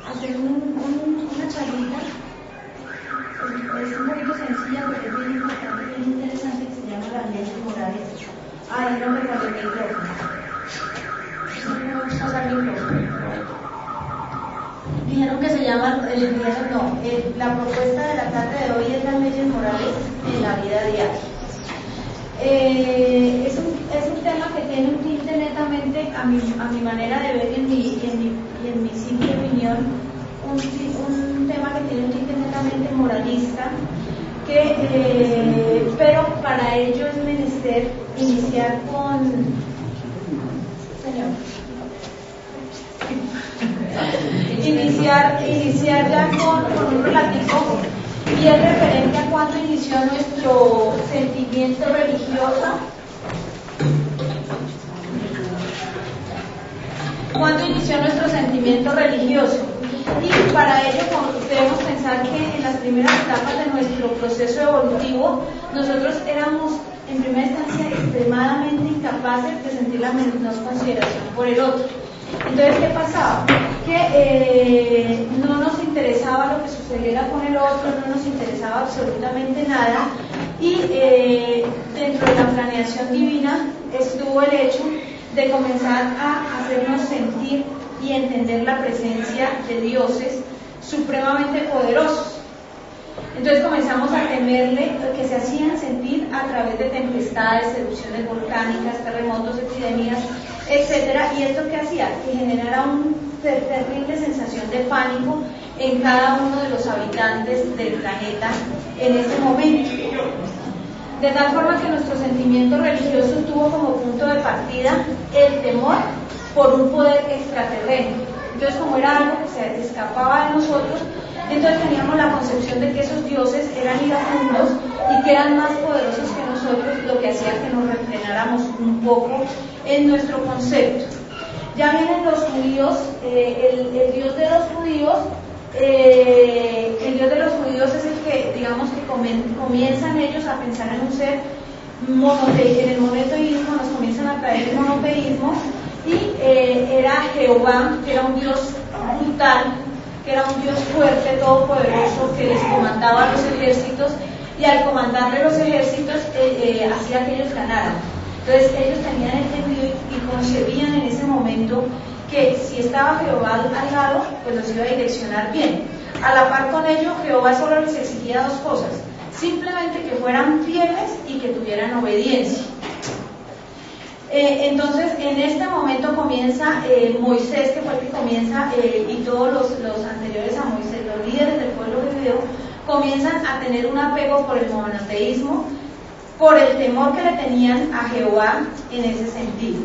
hacer una charlita. Es un poquito sencilla, pero es bien importante, bien interesante, que se llama las leyes morales. Ay, no me acuerdo el micrófono. No pasa el micrófono. Dijeron que se llama, la propuesta de la tarde de hoy es las leyes morales en la vida diaria. Es un tema que tiene un tinte netamente, a mi manera de ver y en mi simple opinión, un tema que tiene un tinte netamente moralista, pero para ello es menester iniciar con... Señor. Iniciar ya con un relativo, y es referente a cuándo inició nuestro sentimiento religioso. ¿Cuándo inició nuestro sentimiento religioso? Y para ello debemos pensar que en las primeras etapas de nuestro proceso evolutivo, nosotros éramos en primera instancia extremadamente incapaces de sentir la menos consideración por el otro. Entonces, ¿qué pasaba? Que no nos interesaba lo que sucediera con el otro, no nos interesaba absolutamente nada, y dentro de la planeación divina estuvo el hecho de comenzar a hacernos sentir y entender la presencia de dioses supremamente poderosos. Entonces comenzamos a temerle, que se hacían sentir a través de tempestades, erupciones volcánicas, terremotos, epidemias, etcétera. ¿Y esto qué hacía? Que generara una terrible sensación de pánico en cada uno de los habitantes del planeta en ese momento. De tal forma que nuestro sentimiento religioso tuvo como punto de partida el temor por un poder extraterreno. Entonces, como era algo que se escapaba de nosotros, entonces teníamos la concepción de que esos dioses eran iracundos y que eran más poderosos que nosotros, lo que hacía que nos refrenáramos un poco en nuestro concepto. Ya vienen los judíos, el Dios de los judíos, es el que, digamos que comienzan ellos a pensar en un ser monoteísmo, en el monoteísmo, nos comienzan a traer el monoteísmo, y era Jehová, que era un Dios brutal, que era un Dios fuerte, todopoderoso, que les comandaba los ejércitos, y al comandarle los ejércitos hacía que ellos ganaran. Entonces ellos tenían entendido y concebían en ese momento que si estaba Jehová al lado, pues los iba a direccionar bien. A la par con ello, Jehová solo les exigía dos cosas: simplemente que fueran fieles y que tuvieran obediencia. Entonces, en este momento comienza Moisés, que fue el que comienza, y todos los anteriores a Moisés, los líderes del pueblo judío, comienzan a tener un apego por el monoteísmo, por el temor que le tenían a Jehová en ese sentido.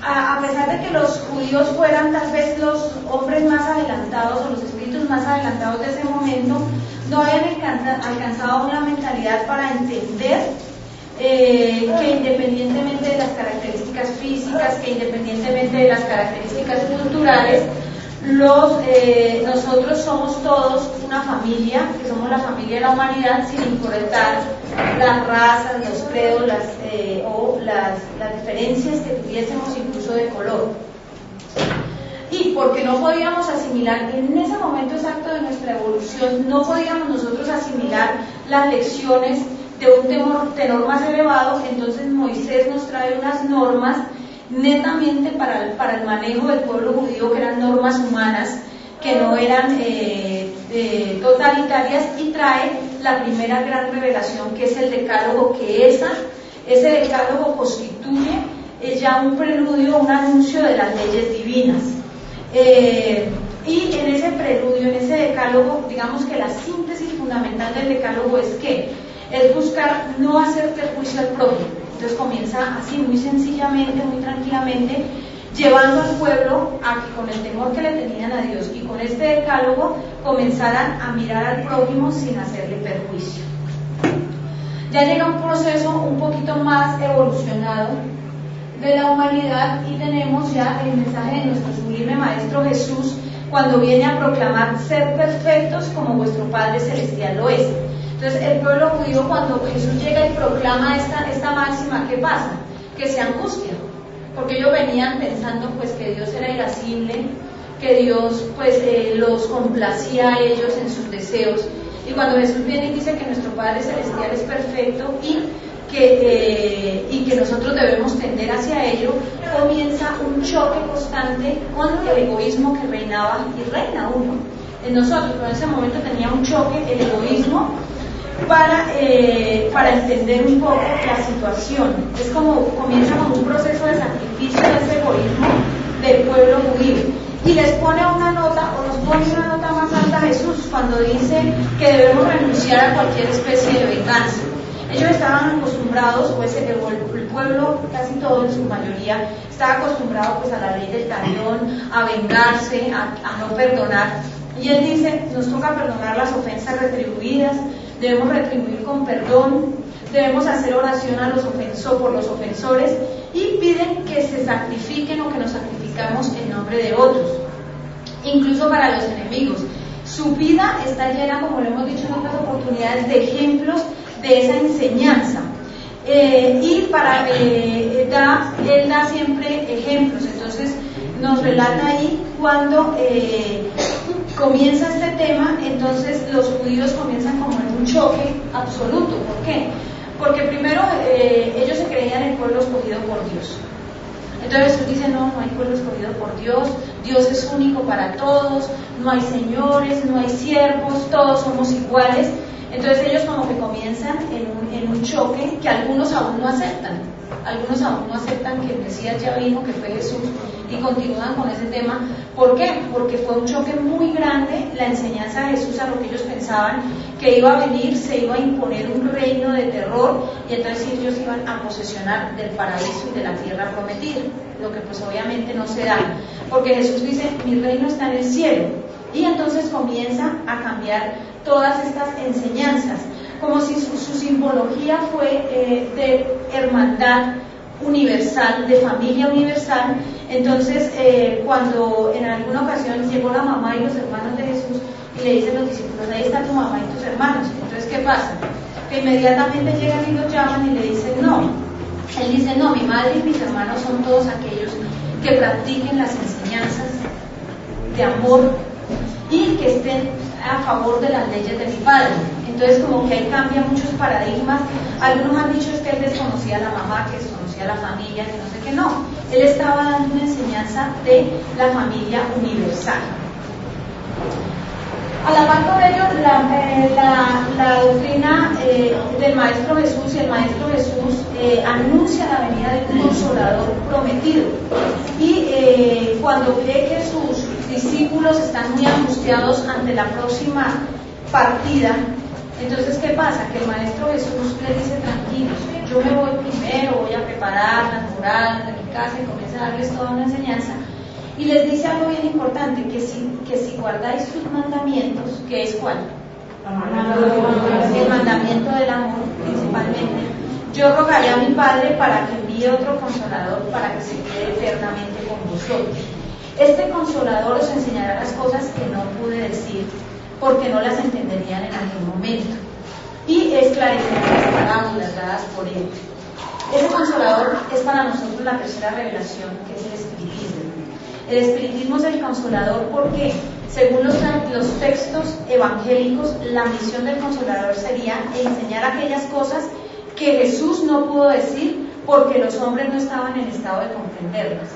A pesar de que los judíos fueran tal vez los hombres más adelantados o los espíritus más adelantados de ese momento, no habían alcanzado una mentalidad para entender que independientemente de las características físicas, que independientemente de las características culturales, nosotros somos todos una familia, que somos la familia de la humanidad, sin importar las razas, los credos, las diferencias que tuviésemos, incluso de color. Y porque no podíamos asimilar, en ese momento exacto de nuestra evolución, no podíamos nosotros asimilar las lecciones de un tenor más elevado, entonces Moisés nos trae unas normas netamente para el manejo del pueblo judío, que eran normas humanas, que no eran totalitarias, y trae la primera gran revelación, que es el decálogo, que ese decálogo constituye ya un preludio, un anuncio de las leyes divinas. Y en ese preludio, en ese decálogo, digamos que la síntesis fundamental del decálogo es buscar no hacer perjuicio al prójimo. Entonces comienza así, muy sencillamente, muy tranquilamente, llevando al pueblo a que, con el temor que le tenían a Dios y con este decálogo, comenzaran a mirar al prójimo sin hacerle perjuicio. Ya llega un proceso un poquito más evolucionado de la humanidad, y tenemos ya el mensaje de nuestro sublime Maestro Jesús, cuando viene a proclamar: ser perfectos como vuestro Padre Celestial lo es. Entonces, el pueblo judío, cuando Jesús llega y proclama esta máxima, ¿qué pasa? Que se angustia, porque ellos venían pensando pues que Dios era irascible, que Dios pues los complacía a ellos en sus deseos. Y cuando Jesús viene y dice que nuestro Padre Celestial es perfecto y que nosotros debemos tender hacia ello, comienza un choque constante con el egoísmo que reinaba y reina uno en nosotros. Pero en ese momento tenía un choque el egoísmo para entender un poco la situación. Es como comienza con un proceso de sacrificio de ese egoísmo del pueblo judío. Y les pone una nota, o nos pone una nota más alta a Jesús cuando dice que debemos renunciar a cualquier especie de venganza. Ellos estaban acostumbrados, pues el pueblo, casi todo en su mayoría, estaba acostumbrado pues a la ley del talión, a vengarse, a no perdonar. Y él dice, nos toca perdonar las ofensas retribuidas, debemos retribuir con perdón, debemos hacer oración por los ofensores, y piden que se sacrifiquen o que nos sacrificamos en nombre de otros, incluso para los enemigos. Su vida está llena, como lo hemos dicho en otras oportunidades, de ejemplos de esa enseñanza. Él da siempre ejemplos. Entonces nos relata ahí cuando comienza este tema. Entonces los judíos comienzan como en un choque absoluto. ¿Por qué? Porque primero ellos se creían el pueblo escogido por Dios. Entonces Jesús dice, no hay pueblo escogido por Dios, Dios es único para todos, no hay señores, no hay siervos, todos somos iguales. Entonces ellos como que comienzan en un choque que algunos aún no aceptan que el Mesías ya vino, que fue Jesús, y continúan con ese tema. ¿Por qué? Porque fue un choque muy grande la enseñanza de Jesús a lo que ellos pensaban que iba a venir, se iba a imponer un reino de terror, y entonces ellos iban a posesionar del paraíso y de la tierra prometida, lo que pues obviamente no se da, porque Jesús dice, mi reino está en el cielo, y entonces comienza a cambiar todas estas enseñanzas, como si su simbología fue de hermandad universal, de familia universal. Entonces cuando en alguna ocasión llegó la mamá y los hermanos de Jesús y le dicen los discípulos, ahí está tu mamá y tus hermanos, entonces ¿qué pasa? Que inmediatamente llegan y los llaman y le dicen no. Él dice, no, mi madre y mis hermanos son todos aquellos que practiquen las enseñanzas de amor y que estén a favor de las leyes de mi padre. Entonces como que ahí cambia muchos paradigmas. Algunos han dicho es que él desconocía a la mamá, que desconocía a la familia, que no sé qué. No, él estaba dando una enseñanza de la familia universal. A la par de ello, la doctrina del Maestro Jesús, y el Maestro Jesús anuncia la venida de un Consolador prometido. Y cuando ve que sus discípulos están muy angustiados ante la próxima partida, entonces ¿qué pasa? Que el Maestro Jesús les dice, tranquilos, yo me voy primero, voy a preparar las moradas de mi casa, y comienza a darles toda una enseñanza. Y les dice algo bien importante, que si guardáis sus mandamientos, que es ¿cuál? El mandamiento del amor, principalmente. Yo rogaré a mi Padre para que envíe otro Consolador para que se quede eternamente con vosotros. Este Consolador os enseñará las cosas que no pude decir, porque no las entenderían en algún momento, y esclarecerá las parábolas dadas por él. Ese Consolador es para nosotros la tercera revelación, que es el Espiritismo. El Espiritismo es el Consolador porque, según los textos evangélicos, la misión del Consolador sería enseñar aquellas cosas que Jesús no pudo decir porque los hombres no estaban en estado de comprenderlas.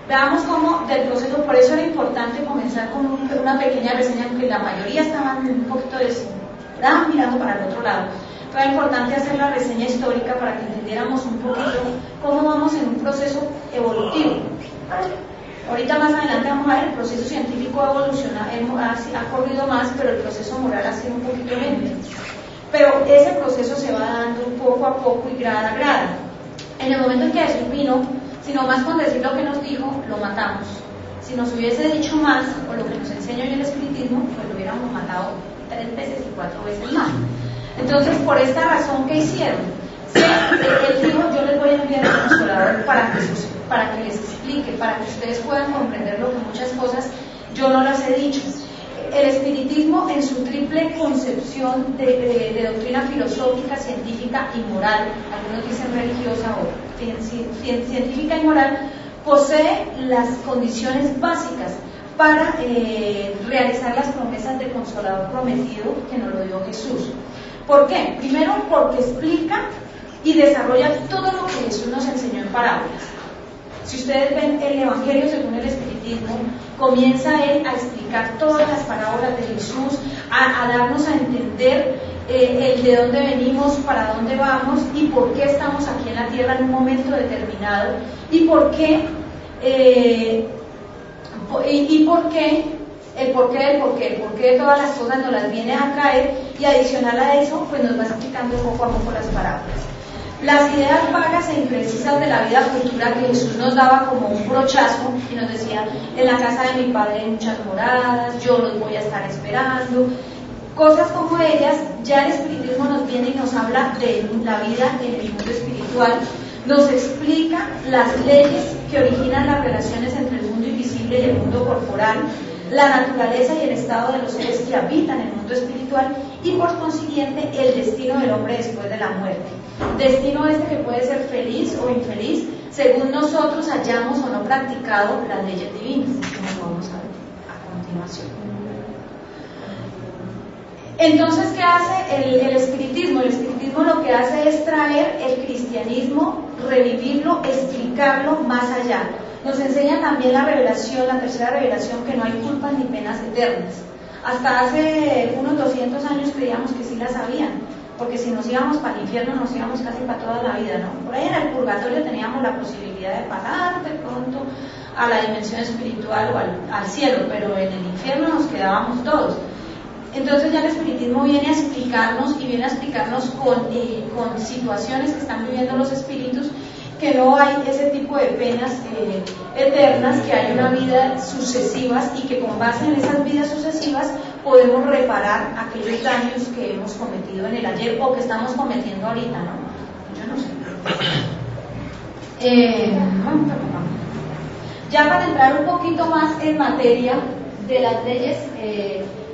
Veamos cómo del proceso, por eso era importante comenzar con una pequeña reseña, aunque la mayoría estaban un poquito estaban mirando para el otro lado. Era importante hacer la reseña histórica para que entendiéramos un poquito cómo vamos en un proceso evolutivo. Ahorita más adelante vamos a ver, el proceso científico ha evolucionado, ha corrido más, pero el proceso moral ha sido un poquito lento. Pero ese proceso se va dando poco a poco y grado a grado. En el momento en que Jesús vino, si nomás con decir lo que nos dijo, lo matamos. Si nos hubiese dicho más, o lo que nos enseña hoy el Espiritismo, pues lo hubiéramos matado 3 veces y 4 veces más. Entonces, por esta razón, ¿qué hicieron? Él dijo, yo les voy a enviar al Consolador para que les explique, para que ustedes puedan comprender lo que muchas cosas yo no las he dicho. El Espiritismo, en su triple concepción de doctrina filosófica, científica y moral, algunos dicen religiosa o científica y moral, posee las condiciones básicas para realizar las promesas del Consolador prometido que nos lo dio Jesús. ¿Por qué? Primero, porque explica y desarrolla todo lo que Jesús nos enseñó en parábolas. Si ustedes ven el Evangelio según el Espiritismo, comienza él a explicar todas las parábolas de Jesús, a darnos a entender el de dónde venimos, para dónde vamos y por qué estamos aquí en la tierra en un momento determinado y por qué el porqué de todas las cosas nos las viene a traer, y adicional a eso pues nos va explicando poco a poco las parábolas. Las ideas vagas e imprecisas de la vida futura que Jesús nos daba como un brochazo y nos decía: en la casa de mi padre hay muchas moradas, yo los voy a estar esperando. Cosas como ellas, ya el Espiritismo nos viene y nos habla de la vida en el mundo espiritual, nos explica las leyes que originan las relaciones entre el mundo invisible y el mundo corporal, la naturaleza y el estado de los seres que habitan el mundo espiritual y por consiguiente el destino del hombre después de la muerte. Destino este que puede ser feliz o infeliz según nosotros hayamos o no practicado las leyes divinas, como vamos a ver a continuación. Entonces, ¿qué hace el Espiritismo? El Espiritismo lo que hace es traer el cristianismo, revivirlo, explicarlo más allá. Nos enseña también la revelación, la tercera revelación, que no hay culpas ni penas eternas. Hasta hace unos 200 años creíamos que sí las sabían, porque si nos íbamos para el infierno nos íbamos casi para toda la vida, ¿no? Por ahí en el purgatorio teníamos la posibilidad de pasar de pronto a la dimensión espiritual o al cielo, pero en el infierno nos quedábamos todos. Entonces ya el Espiritismo viene a explicarnos y viene a explicarnos con situaciones que están viviendo los espíritus, que no hay ese tipo de penas eternas, que hay una vida sucesivas y que con base en esas vidas sucesivas podemos reparar aquellos daños que hemos cometido en el ayer o que estamos cometiendo ahorita, ¿no? Yo no sé. Ya para entrar un poquito más en materia de las leyes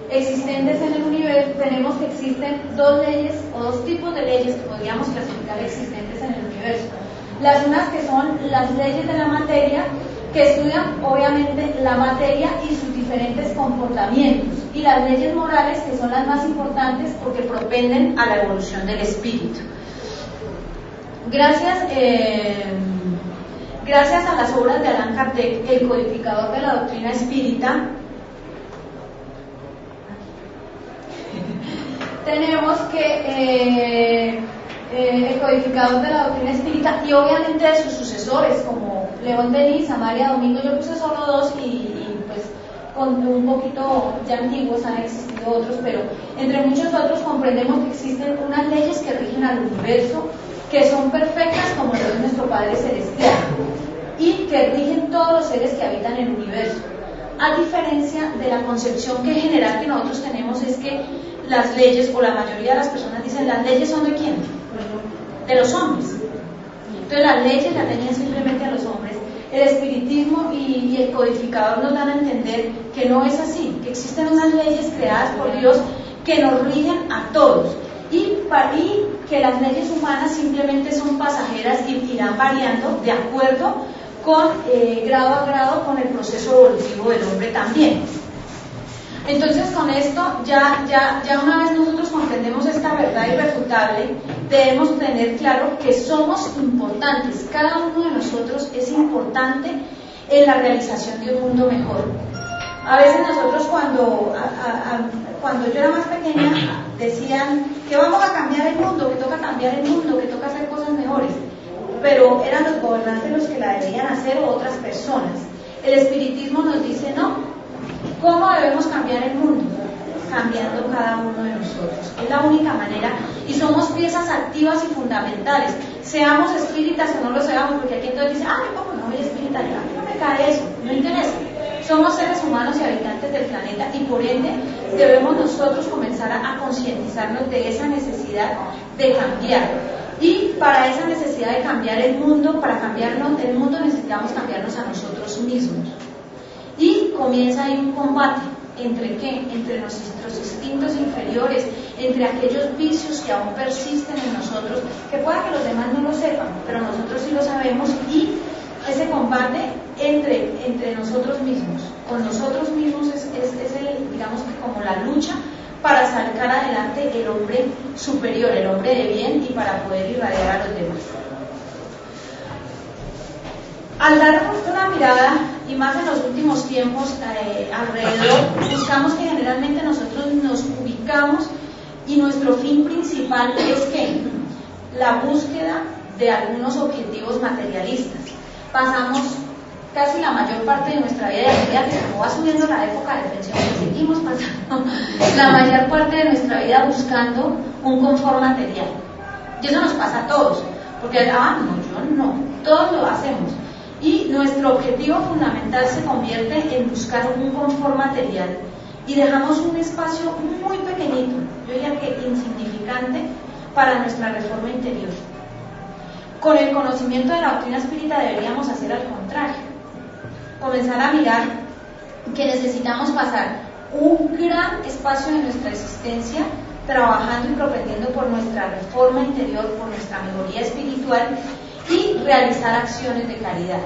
existentes en el universo, tenemos que existen dos leyes o dos tipos de leyes que podríamos clasificar existentes en el universo. Las unas que son las leyes de la materia, que estudian obviamente la materia y sus diferentes comportamientos, y las leyes morales, que son las más importantes porque propenden a la evolución del espíritu. Gracias a las obras de Allan Kardec, el codificador de la doctrina espírita, tenemos que el codificador de la doctrina espírita y obviamente de sus sucesores como León Denis, Amalia Domingo, yo puse solo dos y pues con un poquito ya antiguos han existido otros, pero entre muchos otros comprendemos que existen unas leyes que rigen al universo, que son perfectas como lo es nuestro Padre Celestial y que rigen todos los seres que habitan el universo. A diferencia de la concepción que general que nosotros tenemos, es que las leyes, o la mayoría de las personas dicen, ¿las leyes son de quién? De los hombres. Entonces las leyes las rigen simplemente a los hombres. El espiritismo y el codificador nos dan a entender que no es así, que existen unas leyes creadas por Dios que nos rigen a todos, y que las leyes humanas simplemente son pasajeras y irán variando de acuerdo con grado a grado con el proceso evolutivo del hombre también. Entonces con esto ya una vez nosotros comprendemos esta verdad irrefutable, debemos tener claro que somos importantes, cada uno de nosotros es importante en la realización de un mundo mejor. A veces nosotros cuando yo era más pequeña decían que vamos a cambiar el mundo, que toca cambiar el mundo, que toca hacer cosas mejores, pero eran los gobernantes los que la debían hacer o otras personas. El espiritismo nos dice no. ¿Cómo debemos cambiar el mundo? Cambiando cada uno de nosotros. Es la única manera, y somos piezas activas y fundamentales. Seamos espíritas o no lo seamos, porque aquí entonces dice, ¿cómo no soy espírita? No me cae eso, no interesa. Somos seres humanos y habitantes del planeta, y por ende debemos nosotros comenzar a concientizarnos de esa necesidad de cambiar. Y para esa necesidad de cambiar el mundo, para cambiarnos el mundo, necesitamos cambiarnos a nosotros mismos. Y comienza ahí un combate, ¿entre qué? Entre nuestros instintos inferiores, entre aquellos vicios que aún persisten en nosotros, que pueda que los demás no lo sepan, pero nosotros sí lo sabemos, y ese combate entre nosotros mismos. Con nosotros mismos es el, digamos que como la lucha para sacar adelante el hombre superior, el hombre de bien, y para poder irradiar a los demás. Al dar una mirada, y más en los últimos tiempos, alrededor, buscamos que generalmente nosotros nos ubicamos y nuestro fin principal es que la búsqueda de algunos objetivos materialistas. Pasamos casi la mayor parte de nuestra vida, que como va subiendo la época de pensión, seguimos pasando la mayor parte de nuestra vida buscando un confort material. Y eso nos pasa a todos, porque no, yo no, todos lo hacemos. Y nuestro objetivo fundamental se convierte en buscar un confort material y dejamos un espacio muy pequeñito, yo diría que insignificante, para nuestra reforma interior. Con el conocimiento de la doctrina espírita deberíamos hacer al contrario, comenzar a mirar que necesitamos pasar un gran espacio de nuestra existencia trabajando y propendiendo por nuestra reforma interior, por nuestra mejoría espiritual, y realizar acciones de caridad.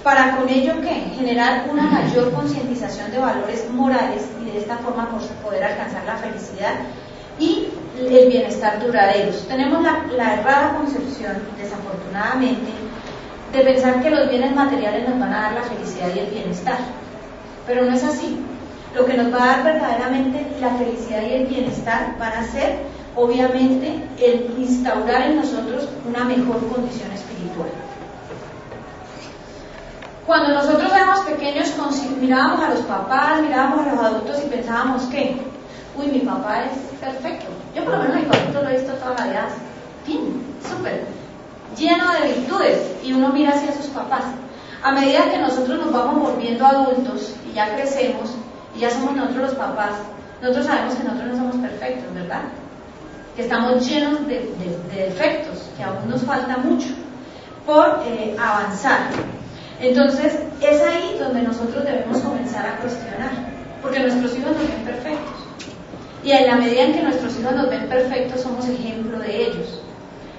Para con ello, ¿qué? Generar una mayor concientización de valores morales y de esta forma poder alcanzar la felicidad y el bienestar duraderos. Tenemos la errada concepción, desafortunadamente, de pensar que los bienes materiales nos van a dar la felicidad y el bienestar, pero no es así. Lo que nos va a dar verdaderamente la felicidad y el bienestar van a ser, obviamente, el instaurar en nosotros una mejor condición espiritual. Cuando nosotros éramos pequeños, mirábamos a los papás, mirábamos a los adultos y pensábamos que, uy, mi papá es perfecto. Yo por lo menos mi papito lo he visto toda la vida, fin, súper, lleno de virtudes, y uno mira hacia sus papás. A medida que nosotros nos vamos volviendo adultos y ya crecemos y ya somos nosotros los papás, nosotros sabemos que nosotros no somos perfectos, ¿verdad? Que estamos llenos de defectos, que aún nos falta mucho por avanzar. Entonces es ahí donde nosotros debemos comenzar a cuestionar, porque nuestros hijos nos ven perfectos, y en la medida en que nuestros hijos nos ven perfectos somos ejemplo de ellos.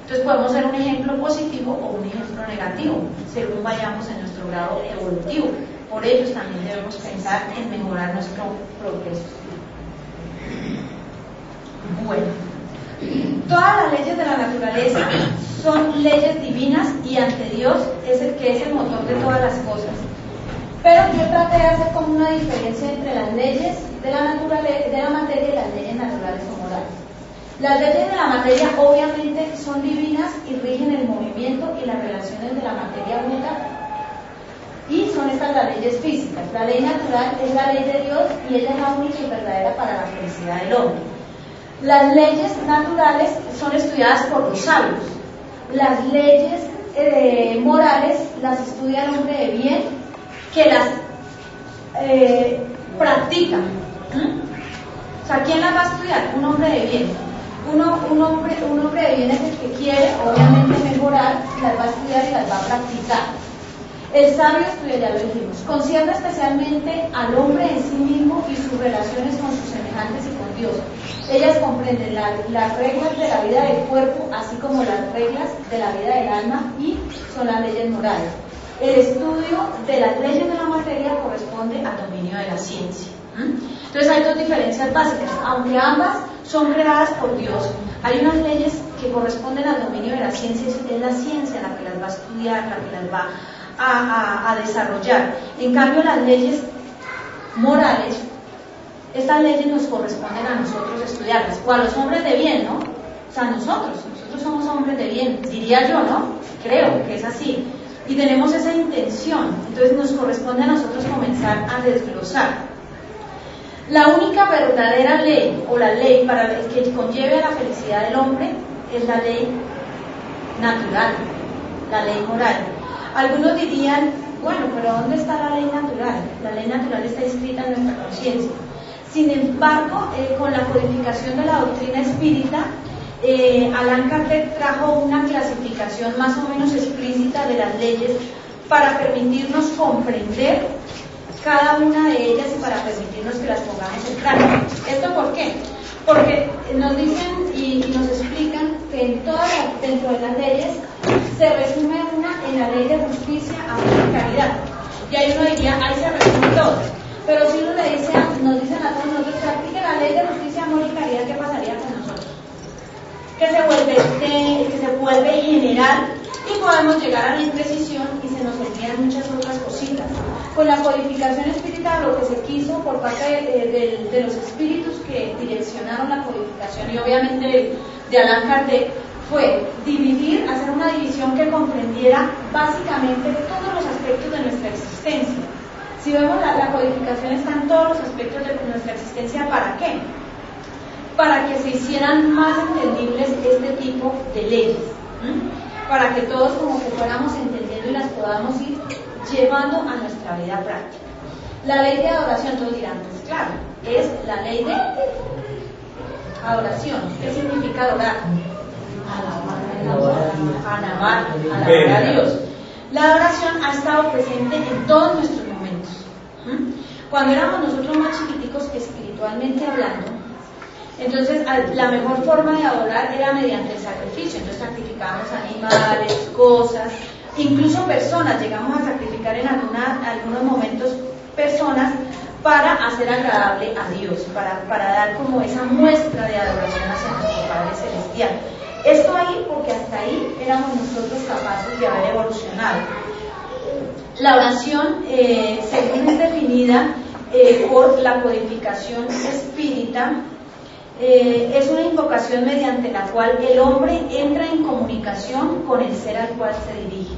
Entonces podemos ser un ejemplo positivo o un ejemplo negativo, según vayamos en nuestro grado evolutivo. Por ello también debemos pensar en mejorar nuestro progreso. Bueno, todas las leyes de la naturaleza son leyes divinas, y ante Dios es el que es el motor de todas las cosas. Pero yo traté de hacer como una diferencia entre las leyes de la naturaleza, de la materia, y las leyes naturales o morales. Las leyes de la materia obviamente son divinas y rigen el movimiento y las relaciones de la materia bruta, y son estas las leyes físicas. La ley natural es la ley de Dios y ella es la única y verdadera para la felicidad del hombre. Las leyes naturales son estudiadas por los sabios. Las leyes morales las estudia el hombre de bien, que las practica. O sea, ¿quién las va a estudiar? Un hombre de bien. Un hombre de bien es el que quiere, obviamente, mejorar, las va a estudiar y las va a practicar. El sabio estudia, ya lo dijimos, concierne especialmente al hombre en sí mismo y sus relaciones con sus semejantes y con Dios. Ellas comprenden las reglas de la vida del cuerpo, así como las reglas de la vida del alma, y son las leyes morales. El estudio de las leyes de la materia corresponde al dominio de la ciencia. Entonces hay dos diferencias básicas, aunque ambas son creadas por Dios. Hay unas leyes que corresponden al dominio de la ciencia, es la ciencia la que las va a estudiar, la que las va a desarrollar. En cambio, las leyes morales, estas leyes nos corresponden a nosotros estudiarlas, o a los hombres de bien, ¿no? O sea, nosotros somos hombres de bien, diría yo, ¿no? Creo que es así, y tenemos esa intención. Entonces nos corresponde a nosotros comenzar a desglosar. La única verdadera ley, o la ley para el que conlleve a la felicidad del hombre, es la ley natural, la ley moral. Algunos dirían, bueno, pero ¿dónde está la ley natural? La ley natural está inscrita en nuestra conciencia. Sin embargo, con la codificación de la doctrina espírita, Allan Kardec trajo una clasificación más o menos explícita de las leyes para permitirnos comprender cada una de ellas y para permitirnos que las pongamos en práctica. ¿Esto por qué? Porque nos dicen y nos explican que dentro de las leyes se resume una en la ley de justicia, amor y caridad. Y ahí uno diría, ahí se resume todo. Pero si uno nos dicen a todos nosotros, practique la ley de justicia, amor y caridad, ¿qué pasaría con nosotros? Que se vuelve general y podemos llegar a la imprecisión y se nos olvidan muchas otras cositas. Con la codificación espiritual, lo que se quiso por parte de los espíritus que direccionaron la codificación y obviamente de Allan Kardec, fue dividir, hacer una división que comprendiera básicamente todos los aspectos de nuestra existencia. Si vemos la codificación está en todos los aspectos de nuestra existencia, ¿para qué? Para que se hicieran más entendibles este tipo de leyes, para que todos como que fuéramos entendiendo y las podamos ir llevando a nuestra vida práctica. La ley de adoración, todos dirán, pues claro, es la ley de adoración. ¿Qué significa adorar? Alabar a Dios. La adoración ha estado presente en todos nuestros momentos. Cuando éramos nosotros más chiquiticos, espiritualmente hablando, entonces la mejor forma de adorar era mediante el sacrificio. Entonces sacrificábamos animales, cosas, incluso personas. Llegamos a sacrificar en algunos momentos personas para hacer agradable a Dios, para dar como esa muestra de adoración hacia nuestro Padre Celestial. Esto ahí, porque hasta ahí éramos nosotros capaces de haber evolucionado. La oración, según es definida por la codificación espírita, es una invocación mediante la cual el hombre entra en comunicación con el ser al cual se dirige.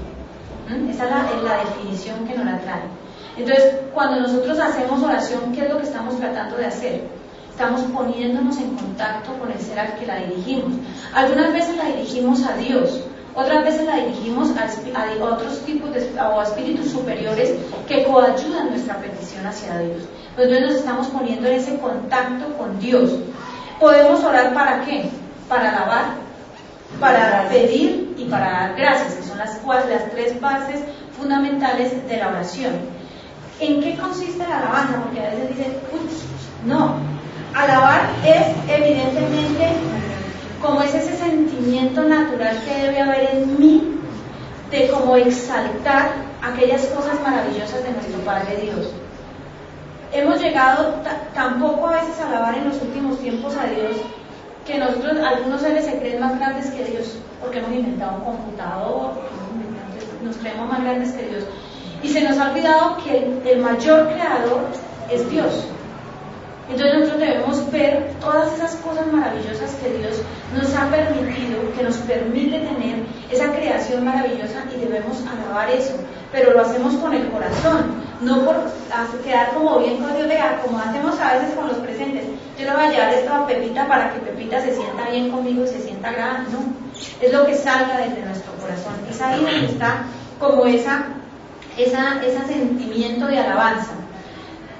Esa es la definición que nos la trae. Entonces, cuando nosotros hacemos oración, ¿qué es lo que estamos tratando de hacer? Estamos poniéndonos en contacto con el ser al que la dirigimos. Algunas veces la dirigimos a Dios, otras veces la dirigimos a otros tipos o a espíritus superiores que coayudan nuestra petición hacia Dios. Entonces nos estamos poniendo en ese contacto con Dios. ¿Podemos orar para qué? Para alabar, para pedir y para dar gracias, que son las tres bases fundamentales de la oración. ¿En qué consiste la alabanza? Porque a veces dicen, no. Alabar es evidentemente como es ese sentimiento natural que debe haber en mí de como exaltar aquellas cosas maravillosas de nuestro Padre Dios. Hemos llegado tampoco a veces a alabar en los últimos tiempos a Dios, que nosotros, algunos seres se creen más grandes que Dios, porque hemos inventado un computador, nos creemos más grandes que Dios. Y se nos ha olvidado que el mayor creador es Dios. Entonces nosotros debemos ver todas esas cosas maravillosas que Dios nos ha permitido, que nos permite tener esa creación maravillosa, y debemos alabar eso, pero lo hacemos con el corazón, no por quedar como bien con Dios, como hacemos a veces con los presentes. Yo le voy a llevar esto a Pepita para que Pepita se sienta bien conmigo y se sienta agradada. No, es lo que salga desde nuestro corazón. Es ahí donde está como ese sentimiento de alabanza.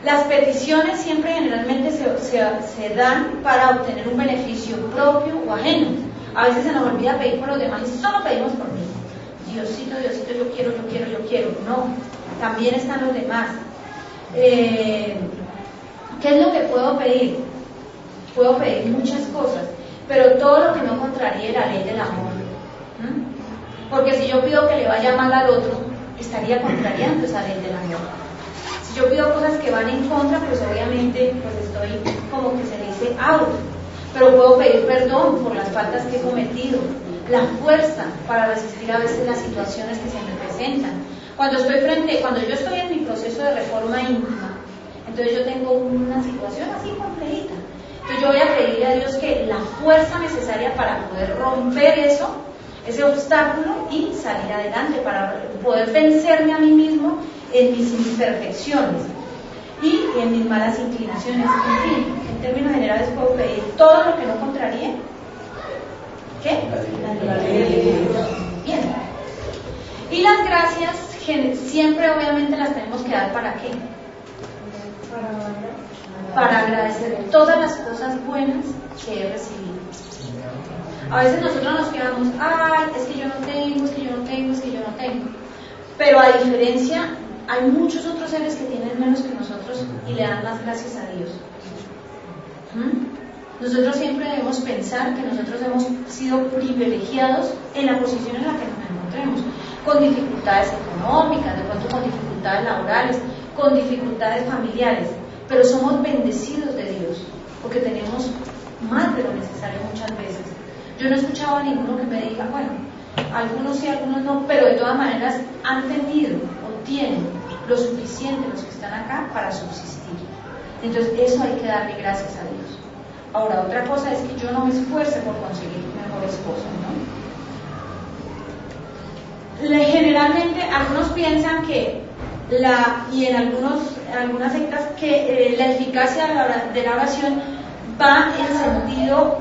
Las peticiones siempre generalmente se dan para obtener un beneficio propio o ajeno. A veces se nos olvida pedir por los demás y solo pedimos por mí. Diosito, Diosito, yo quiero. No, también están los demás. ¿Qué es lo que puedo pedir? Puedo pedir muchas cosas, pero todo lo que no contraríe la ley del amor. Porque si yo pido que le vaya mal al otro, estaría contrariando esa ley del amor. Si yo pido cosas que van en contra, pues obviamente pues estoy como que se dice out. Pero puedo pedir perdón por las faltas que he cometido, la fuerza para resistir a veces las situaciones que se me presentan. Cuando yo estoy en mi proceso de reforma íntima, entonces yo tengo una situación así complejita. Entonces yo voy a pedirle a Dios que la fuerza necesaria para poder romper ese obstáculo y salir adelante, para poder vencerme a mí mismo en mis imperfecciones y en mis malas inclinaciones. En fin, en términos generales puedo pedir todo lo que no contraríe. ¿Qué? La ley de Dios. Bien. Y las gracias siempre obviamente las tenemos que dar ¿para qué? Para agradecer todas las cosas buenas que he recibido. A veces nosotros nos quedamos, es que yo no tengo. Pero a diferencia, hay muchos otros seres que tienen menos que nosotros y le dan las gracias a Dios. Nosotros siempre debemos pensar que nosotros hemos sido privilegiados en la posición en la que nos encontremos. con dificultades económicas, de pronto con dificultades laborales, con dificultades familiares, pero somos bendecidos de Dios, porque tenemos más de lo necesario muchas veces. Yo no he escuchado a ninguno que me diga, bueno, algunos sí, algunos no, pero de todas maneras han tenido o tienen lo suficiente los que están acá para subsistir. Entonces eso hay que darle gracias a Dios. Ahora, otra cosa es que yo no me esfuerce por conseguir mejores cosas, ¿no? Generalmente algunos piensan que y en algunas sectas que la eficacia de la oración va en sentido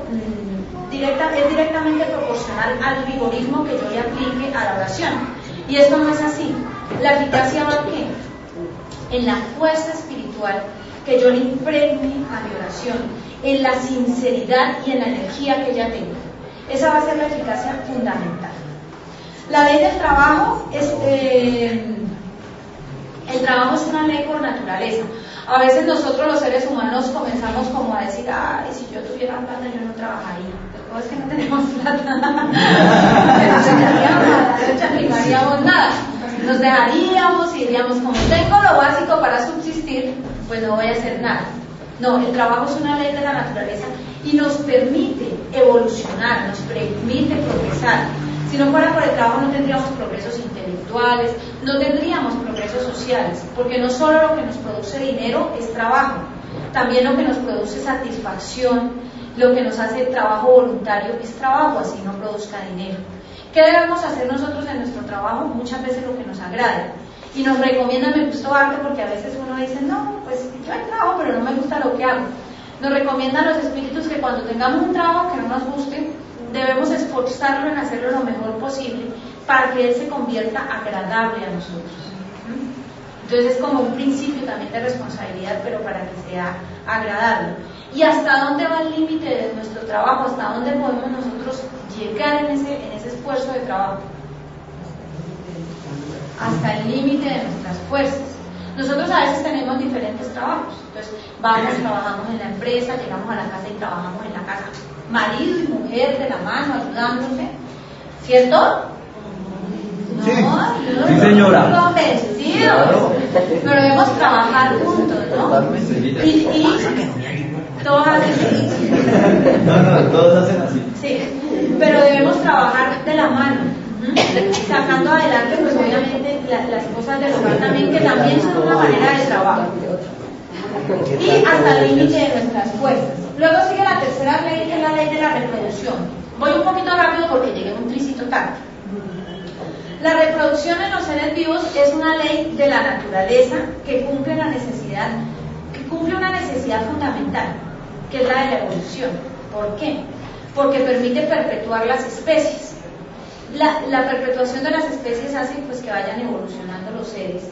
es directamente proporcional al rigorismo que yo le aplique a la oración, y esto no es así. La eficacia va ¿en qué? En la fuerza espiritual que yo le impregne a mi oración, en la sinceridad y en la energía que ella tenga. Esa va a ser la eficacia fundamental. La ley del trabajo es el trabajo es una ley por naturaleza. A veces nosotros los seres humanos comenzamos como a decir, ay, si yo tuviera plata yo no trabajaría. Pero es que no tenemos plata. No haríamos nada. Nos dejaríamos y diríamos, como tengo lo básico para subsistir, pues no voy a hacer nada. No, el trabajo es una ley de la naturaleza y nos permite evolucionar, nos permite progresar. Si no fuera por el trabajo no tendríamos progresos intelectuales, no tendríamos progresos sociales, porque no solo lo que nos produce dinero es trabajo, también lo que nos produce satisfacción, lo que nos hace el trabajo voluntario es trabajo, así no produzca dinero. ¿Qué debemos hacer nosotros en nuestro trabajo? Muchas veces lo que nos agrada. Y nos recomiendan, me gustó arte, porque a veces uno dice, no, pues yo trabajo, pero no me gusta lo que hago. Nos recomiendan los espíritus que cuando tengamos un trabajo que no nos guste, debemos esforzarlo en hacerlo lo mejor posible para que él se convierta agradable a nosotros. Entonces es como un principio también de responsabilidad, pero para que sea agradable. ¿Y hasta dónde va el límite de nuestro trabajo? ¿Hasta dónde podemos nosotros llegar en ese esfuerzo de trabajo? Hasta el límite de nuestras fuerzas. Nosotros a veces tenemos diferentes trabajos, entonces vamos, trabajamos en la empresa, llegamos a la casa y trabajamos en la casa, marido y mujer de la mano, ayudándose, ¿cierto? Sí, No, sí señora. Convencidos, Claro. pero debemos trabajar juntos, ¿no? Y todos hacen así. No, todos hacen así. Sí, pero debemos trabajar de la mano, sacando adelante, pues obviamente las cosas del hogar también, que también son una manera de trabajo. Y hasta el límite de nuestras fuerzas. Luego sigue la tercera ley, que es la ley de la reproducción. Voy un poquito rápido porque llegué un tricito tarde. La reproducción en los seres vivos es una ley de la naturaleza que cumple una necesidad fundamental, que es la de la evolución. ¿Por qué? Porque permite perpetuar las especies. La perpetuación de las especies hace pues que vayan evolucionando los seres,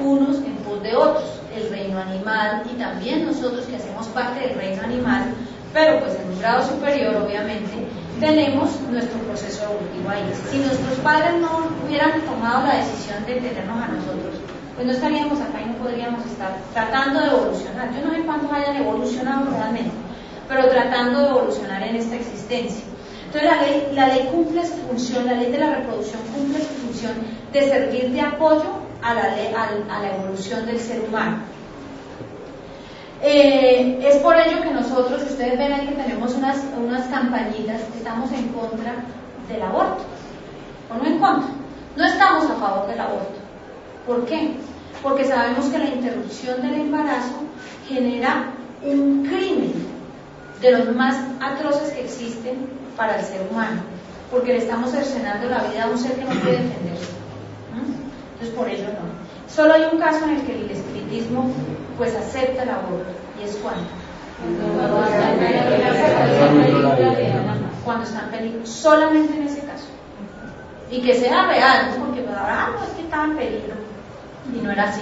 unos en pos de otros, el reino animal y también nosotros que hacemos parte del reino animal, pero pues en un grado superior obviamente, tenemos nuestro proceso evolutivo ahí. Si nuestros padres no hubieran tomado la decisión de tenernos a nosotros, pues no estaríamos acá y no podríamos estar tratando de evolucionar. Yo no sé cuántos hayan evolucionado realmente, pero tratando de evolucionar en esta existencia. Entonces la ley cumple su función, la ley de la reproducción cumple su función de servir de apoyo a la evolución del ser humano. Es por ello que nosotros, ustedes ven ahí que tenemos unas campañitas, estamos en contra del aborto, o no en contra, no estamos a favor del aborto. ¿Por qué? Porque sabemos que la interrupción del embarazo genera un crimen de los más atroces que existen para el ser humano, porque le estamos cercenando la vida a un ser que no puede defenderse. Entonces por ello no. Solo hay un caso en el que el espiritismo pues acepta el aborto, y es cuando está en peligro, solamente en ese caso, y que sea real, ¿no? Porque ahora no es que estaba en peligro, y no era así,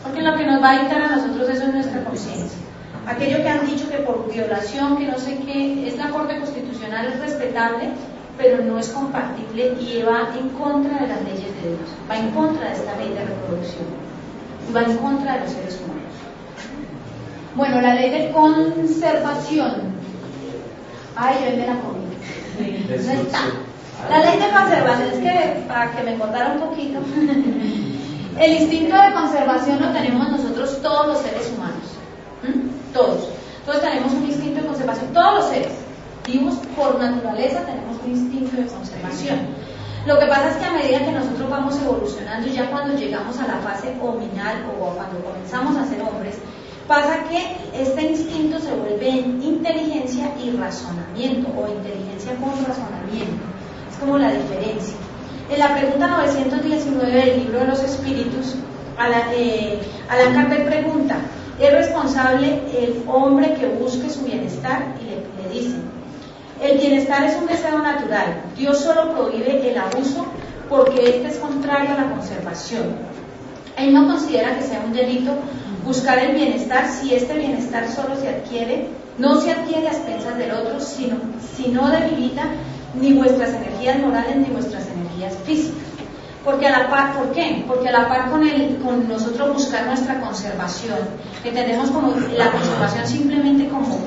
porque lo que nos va a dictar a nosotros eso es nuestra conciencia. Aquello que han dicho que por violación, que no sé qué, es la Corte Constitucional, es respetable, pero no es compatible y va en contra de las leyes de Dios, va en contra de esta ley de reproducción, y va en contra de los seres humanos. Bueno, la ley de conservación. Ay, yo me la comí. No está. La ley de conservación, es que para que me contara un poquito, el instinto de conservación lo tenemos nosotros todos los seres humanos, todos tenemos un instinto de conservación, todos los seres vivos por naturaleza tenemos un instinto de conservación. Lo que pasa es que a medida que nosotros vamos evolucionando, ya cuando llegamos a la fase hominal o cuando comenzamos a ser hombres, pasa que este instinto se vuelve en inteligencia y razonamiento, o inteligencia con razonamiento. Es como la diferencia. En la pregunta 919 del libro de los espíritus, Allan Kardec pregunta: ¿es responsable el hombre que busque su bienestar? Y le dice: el bienestar es un deseo natural. Dios solo prohíbe el abuso porque este es contrario a la conservación. Él no considera que sea un delito buscar el bienestar si este bienestar solo no se adquiere a expensas del otro, sino debilita ni vuestras energías morales ni vuestras energías físicas. Porque a la par, ¿por qué? Porque a la par con nosotros buscar nuestra conservación, que tenemos como la conservación simplemente como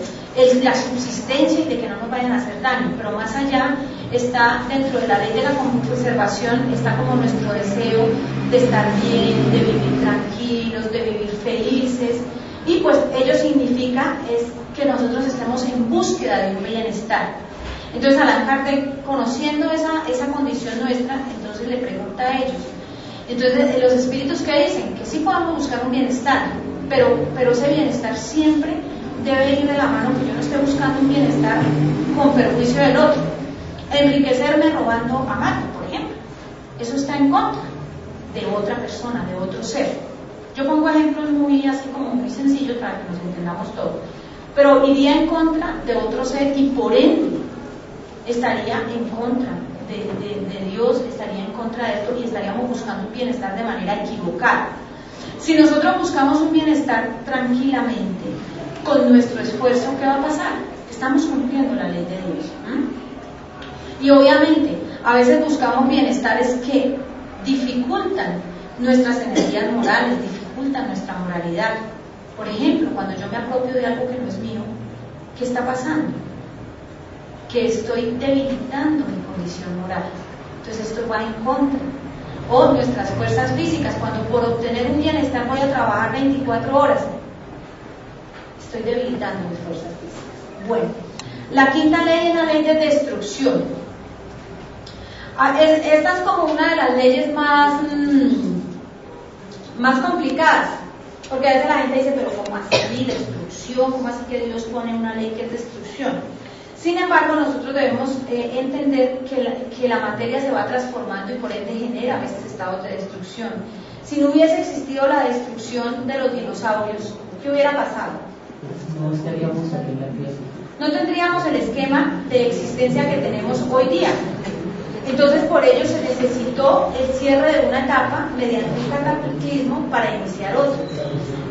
la subsistencia y de que no nos vayan a hacer daño, pero más allá está dentro de la ley de la conservación, está como nuestro deseo de estar bien, de vivir tranquilos, de vivir felices, y pues ello significa es que nosotros estemos en búsqueda de un bienestar. Entonces Allan Kardec, conociendo esa condición nuestra, entonces le pregunta a ellos. Entonces los espíritus que dicen que sí podemos buscar un bienestar, pero ese bienestar siempre debe ir de la mano, que yo no esté buscando un bienestar con perjuicio del otro. Enriquecerme robando a Marco, por ejemplo, eso está en contra de otra persona, de otro ser. Yo pongo ejemplos muy así como muy sencillos para que nos entendamos todos, pero iría en contra de otro ser y por ende estaría en contra de Dios, estaría en contra de esto y estaríamos buscando un bienestar de manera equivocada. Si nosotros buscamos un bienestar tranquilamente, con nuestro esfuerzo, ¿qué va a pasar? Estamos cumpliendo la ley de Dios. Y obviamente, a veces buscamos bienestares que dificultan nuestras energías morales, dificultan nuestra moralidad. Por ejemplo, cuando yo me apropio de algo que no es mío, ¿qué está pasando? Que estoy debilitando mi condición moral. Entonces esto va en contra. O nuestras fuerzas físicas, cuando por obtener un bienestar voy a trabajar 24 horas, estoy debilitando mis fuerzas físicas. Bueno, la quinta ley es la ley de destrucción. Esta es como una de las leyes más complicadas, porque a veces la gente dice, pero ¿cómo así destrucción? ¿Cómo así que Dios pone una ley que es destrucción? Sin embargo, nosotros debemos entender que la materia se va transformando y por ende genera a veces estados de destrucción. Si no hubiese existido la destrucción de los dinosaurios, ¿qué hubiera pasado? No estaríamos aquí en la Tierra. No tendríamos el esquema de existencia que tenemos hoy día. Entonces, por ello se necesitó el cierre de una etapa mediante un cataclismo para iniciar otra.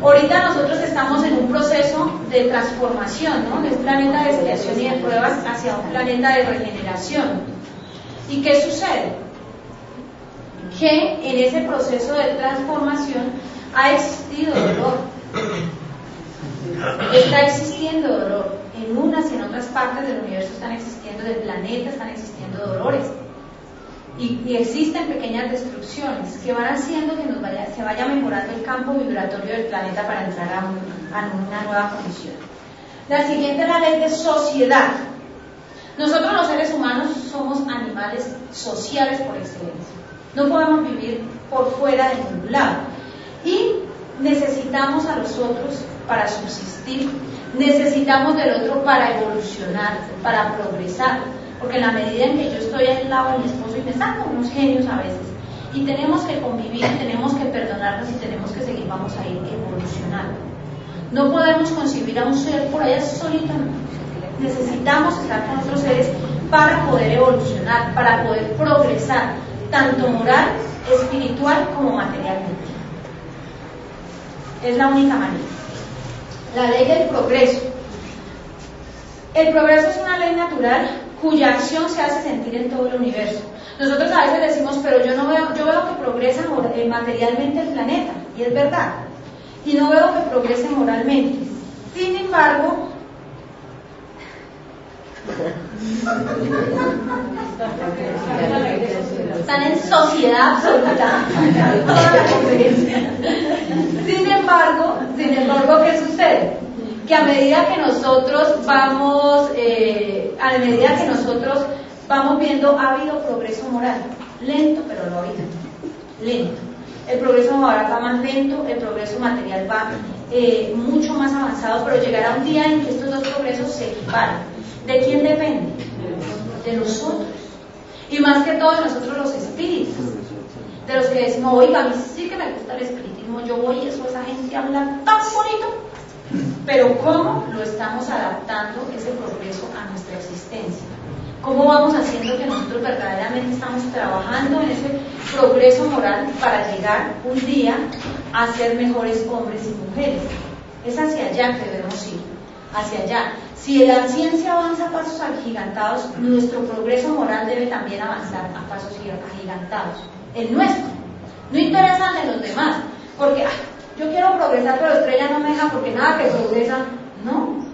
Ahorita nosotros estamos en un proceso de transformación, ¿no? De un planeta de expiación y de pruebas hacia un planeta de regeneración. ¿Y qué sucede? Que en ese proceso de transformación ha existido dolor. Está existiendo dolor. En unas y en otras partes del universo están existiendo, del planeta están existiendo dolores. Y existen pequeñas destrucciones que van haciendo que se vaya mejorando el campo vibratorio del planeta para entrar a una nueva condición. La siguiente es la ley de sociedad. Nosotros los seres humanos somos animales sociales por excelencia. No podemos vivir por fuera de ningún lado. Y necesitamos a los otros para subsistir, necesitamos del otro para evolucionar, para progresar. Porque en la medida en que yo estoy al lado de mi esposo y me saco unos genios a veces, y tenemos que convivir, tenemos que perdonarnos y tenemos que seguir, vamos a ir evolucionando. No podemos concebir a un ser por allá solito, no. Necesitamos estar con otros seres para poder evolucionar, para poder progresar, tanto moral, espiritual como materialmente. Es la única manera. La ley del progreso. El progreso es una ley natural cuya acción se hace sentir en todo el universo. Nosotros a veces decimos, pero yo veo que progresa materialmente el planeta, y es verdad, y no veo que progrese moralmente. Sin embargo, Están en sociedad absoluta. Sin embargo, ¿qué sucede? Que a medida que nosotros vamos viendo, ha habido progreso moral, lento, pero lo ha habido, lento. El progreso moral va más lento, el progreso material va mucho más avanzado, pero llegará un día en que estos dos progresos se equiparan. ¿De quién depende? De nosotros. Y más que todo de nosotros los espíritus. De los que decimos, oiga, a mí sí que me gusta el espiritismo, yo voy y eso, esa gente habla tan bonito. Pero ¿cómo lo estamos adaptando ese progreso a nuestra existencia? ¿Cómo vamos haciendo que nosotros verdaderamente estamos trabajando en ese progreso moral para llegar un día a ser mejores hombres y mujeres? Es hacia allá que debemos ir, hacia allá. Si la ciencia avanza a pasos agigantados, nuestro progreso moral debe también avanzar a pasos agigantados. El nuestro. No interesa el de los demás, porque yo quiero progresar, pero Estrella no me deja porque nada que progresa. No.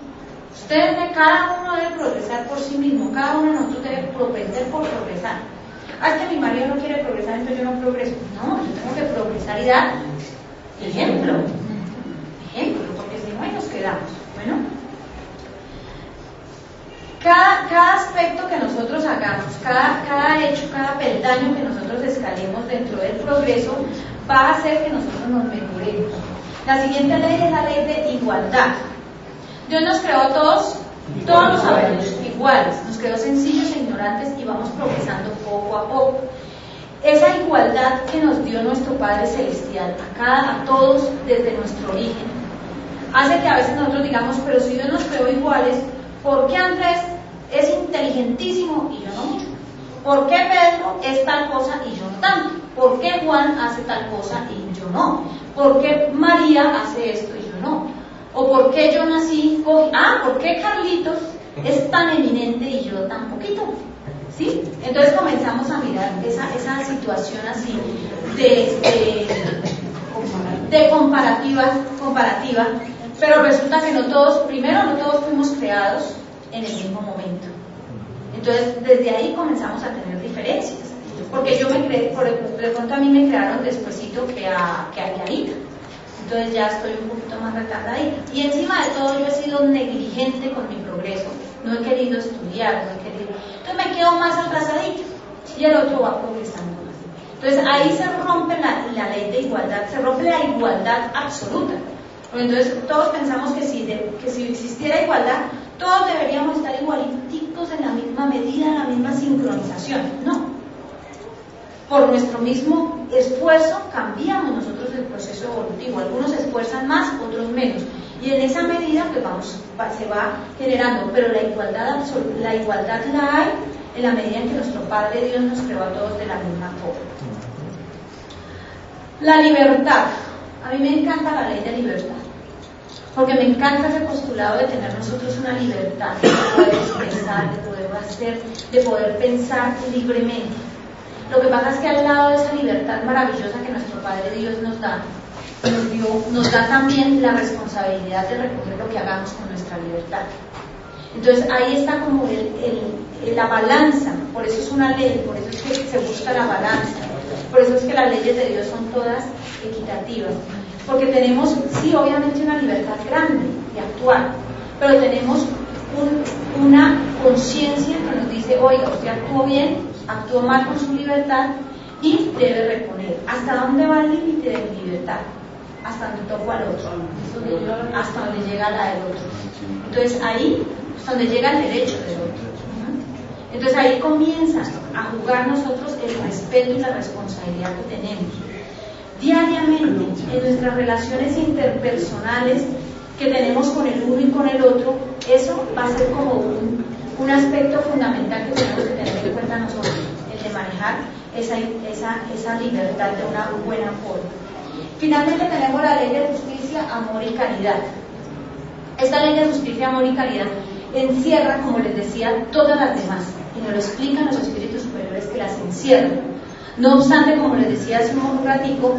Cada uno debe progresar por sí mismo, cada uno de nosotros debe propender por progresar. Es que mi marido no quiere progresar, entonces yo no progreso. No, yo tengo que progresar y dar ejemplo, porque si no, ahí nos quedamos. Bueno, cada aspecto que nosotros hagamos, cada hecho, cada peldaño que nosotros escalemos dentro del progreso, va a hacer que nosotros nos mejoremos. La siguiente ley es la ley de igualdad. Dios nos creó todos los sabemos, iguales, nos creó sencillos e ignorantes y vamos progresando poco a poco. Esa igualdad que nos dio nuestro Padre Celestial a todos desde nuestro origen, hace que a veces nosotros digamos, pero si Dios nos creó iguales, ¿por qué Andrés es inteligentísimo y yo no mucho? ¿Por qué Pedro es tal cosa y yo no tanto? ¿Por qué Juan hace tal cosa y yo no? ¿Por qué María hace esto y yo no? ¿O por qué yo nací por qué Carlitos es tan eminente y yo tan poquito? ¿Sí? Entonces comenzamos a mirar esa situación así de comparativa, pero resulta que no todos fuimos creados en el mismo momento. Entonces desde ahí comenzamos a tener diferencias, porque yo me creé, de pronto a mí me crearon despuesito que a Yarita. Entonces ya estoy un poquito más retardadita. Y encima de todo yo he sido negligente con mi progreso. No he querido estudiar, Entonces me quedo más atrasadita. Y el otro va progresando más. Entonces ahí se rompe la ley de igualdad, se rompe la igualdad absoluta. Porque entonces todos pensamos que si existiera igualdad, todos deberíamos estar igualiticos en la misma medida, en la misma sincronización. No. Por nuestro mismo esfuerzo cambiamos nosotros el proceso evolutivo. Algunos se esfuerzan más, otros menos. Y en esa medida se va generando. Pero la igualdad la hay en la medida en que nuestro Padre Dios nos creó a todos de la misma forma. La libertad. A mí me encanta la ley de libertad. Porque me encanta ese postulado de tener nosotros una libertad de poder expresar, de poder hacer, de poder pensar libremente. Lo que pasa es que al lado de esa libertad maravillosa que nuestro Padre Dios nos da también la responsabilidad de recoger lo que hagamos con nuestra libertad. Entonces ahí está como la balanza, por eso es una ley, por eso es que se busca la balanza, por eso es que las leyes de Dios son todas equitativas, porque tenemos, sí, obviamente una libertad grande de actuar, pero tenemos una conciencia que nos dice, oiga, usted actuó bien, actuó mal con su libertad y debe reponer. ¿Hasta dónde va el límite de mi libertad? Hasta donde toco al otro, hasta donde llega la del otro. Entonces ahí, hasta donde llega el derecho del otro. Entonces ahí comienza a jugar nosotros el respeto y la responsabilidad que tenemos. Diariamente, en nuestras relaciones interpersonales que tenemos con el uno y con el otro, eso va a ser como un aspecto fundamental que tenemos que tener en cuenta nosotros, el de manejar esa libertad de una buena forma. Finalmente tenemos la ley de justicia, amor y caridad. Esta ley de justicia, amor y caridad encierra, como les decía, todas las demás, y nos lo explican los espíritus superiores que las encierran. No obstante, como les decía hace un ratico,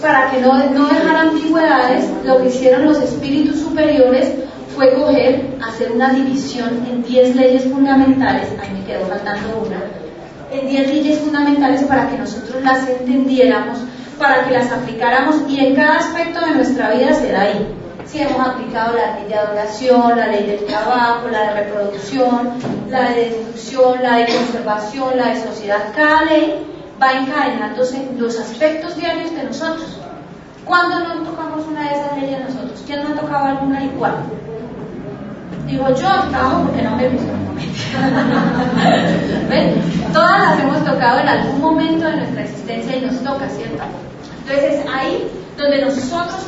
para que no dejar ambigüedades, lo que hicieron los espíritus superiores fue hacer una división en 10 leyes fundamentales, ahí me quedó faltando una, en 10 leyes fundamentales para que nosotros las entendiéramos, para que las aplicáramos, y en cada aspecto de nuestra vida se da ahí. Si hemos aplicado la ley de adoración, la ley del trabajo, la de reproducción, la de destrucción, la de conservación, la de sociedad, cada ley va encadenándose en los aspectos diarios de nosotros. ¿Cuándo no tocamos una de esas leyes nosotros? ¿Quién no ha tocado alguna y cuál? Digo yo, trabajo porque no me gusta un momento. ¿Ven? Todas las hemos tocado en algún momento de nuestra existencia y nos toca, ¿cierto? Entonces es ahí donde nosotros